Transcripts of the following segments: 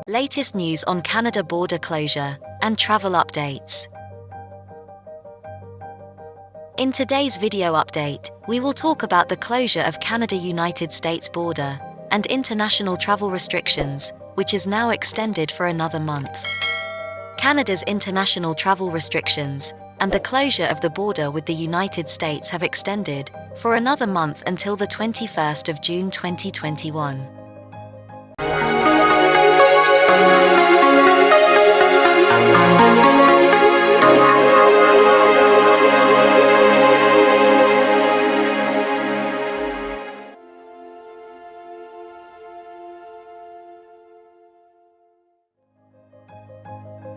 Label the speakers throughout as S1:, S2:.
S1: Latest news on Canada border closure and travel updates. In today's video update, we will talk about the closure of Canada-United States border and international travel restrictions, which is now extended for another month. Canada's international travel restrictions and the closure of the border with the United States have extended for another month until the 21st of June 2021.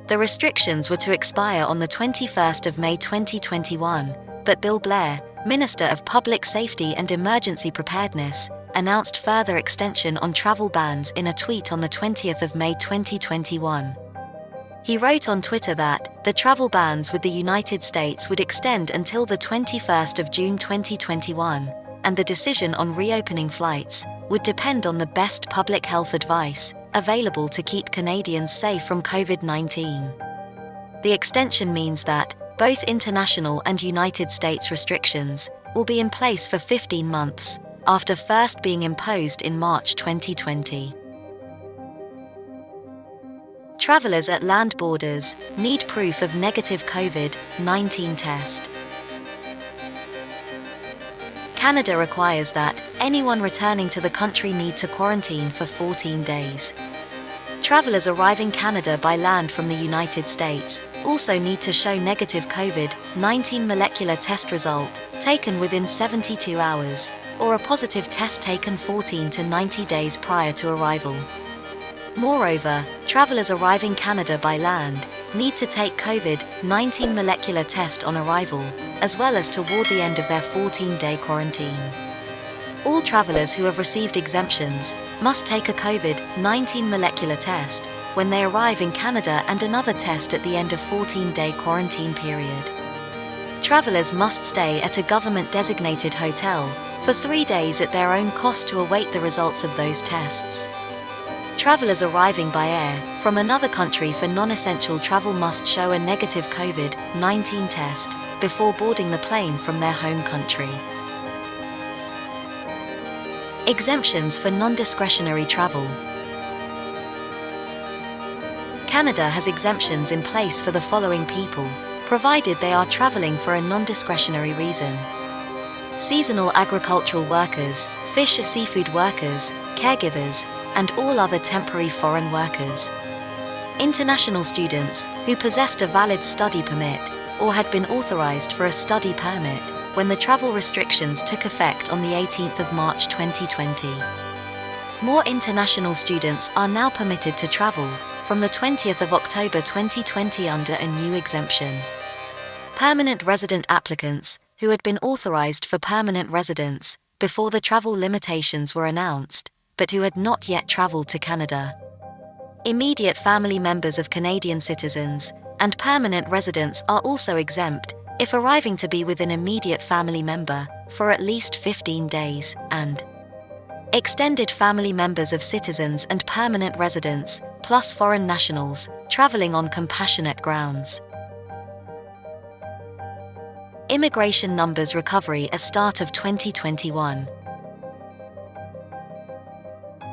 S1: The restrictions were to expire on the 21st of May 2021, but Bill Blair, Minister of Public Safety and Emergency Preparedness, announced further extension on travel bans in a tweet on the 20th of May 2021. He wrote on Twitter that the travel bans with the United States would extend until the 21st of June 2021, and the decision on reopening flights would depend on the best public health advice available to keep Canadians safe from COVID-19. The extension means that both international and United States restrictions will be in place for 15 months, after first being imposed in March 2020. Travelers at land borders need proof of negative COVID-19 test. Canada requires that anyone returning to the country need to quarantine for 14 days. Travelers arriving Canada by land from the United States also need to show negative COVID-19 molecular test result taken within 72 hours, or a positive test taken 14 to 90 days prior to arrival. Moreover, travelers arriving Canada by land need to take COVID-19 molecular test on arrival, as well as toward the end of their 14-day quarantine. All travelers who have received exemptions must take a COVID-19 molecular test when they arrive in Canada and another test at the end of 14-day quarantine period. Travelers must stay at a government-designated hotel for 3 days at their own cost to await the results of those tests. Travelers arriving by air from another country for non-essential travel must show a negative COVID-19 test before boarding the plane from their home country. Exemptions for non-discretionary travel. Canada has exemptions in place for the following people, provided they are traveling for a non-discretionary reason: seasonal agricultural workers, fish or seafood workers, caregivers, and all other temporary foreign workers. International students who possessed a valid study permit or had been authorized for a study permit when the travel restrictions took effect on the 18th of March 2020. More international students are now permitted to travel from the 20th of October 2020 under a new exemption. Permanent resident applicants who had been authorized for permanent residence before the travel limitations were announced, but who had not yet traveled to Canada. Immediate family members of Canadian citizens and permanent residents are also exempt if arriving to be with an immediate family member for at least 15 days, and extended family members of citizens and permanent residents, plus foreign nationals, traveling on compassionate grounds. Immigration numbers recovery at start of 2021.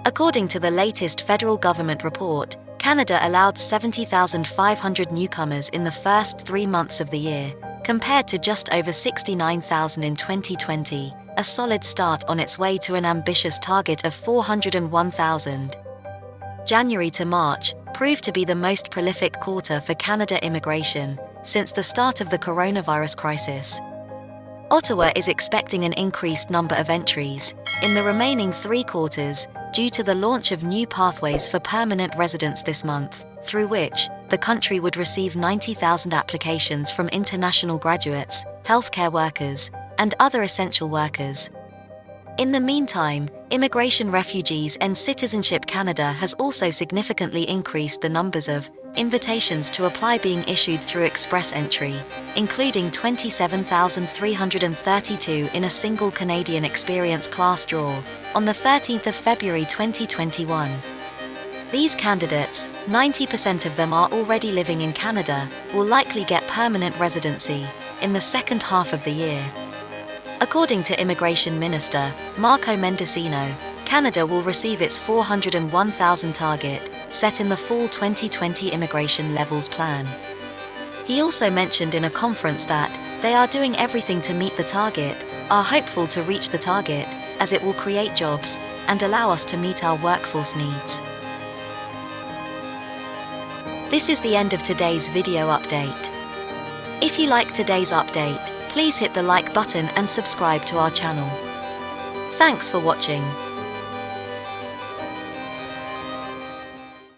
S1: According to the latest federal government report, Canada allowed 70,500 newcomers in the first 3 months of the year, compared to just over 69,000 in 2020, a solid start on its way to an ambitious target of 401,000. January to March proved to be the most prolific quarter for Canada immigration since the start of the coronavirus crisis. Ottawa is expecting an increased number of entries in the remaining 3 quarters due to the launch of new pathways for permanent residents this month, through which the country would receive 90,000 applications from international graduates, healthcare workers, and other essential workers. In the meantime, Immigration Refugees and Citizenship Canada has also significantly increased the numbers of invitations to apply being issued through express entry, including 27,332 in a single Canadian Experience class draw, on the 13th of February 2021. These candidates, 90% of them are already living in Canada, will likely get permanent residency in the second half of the year. According to Immigration Minister Marco Mendicino, Canada will receive its 401,000 target, set in the fall 2020 Immigration Levels Plan. He also mentioned in a conference that they are doing everything to meet the target, are hopeful to reach the target, as it will create jobs and allow us to meet our workforce needs. This is the end of today's video update. If you like today's update, please hit the like button and subscribe to our channel. Thanks for watching.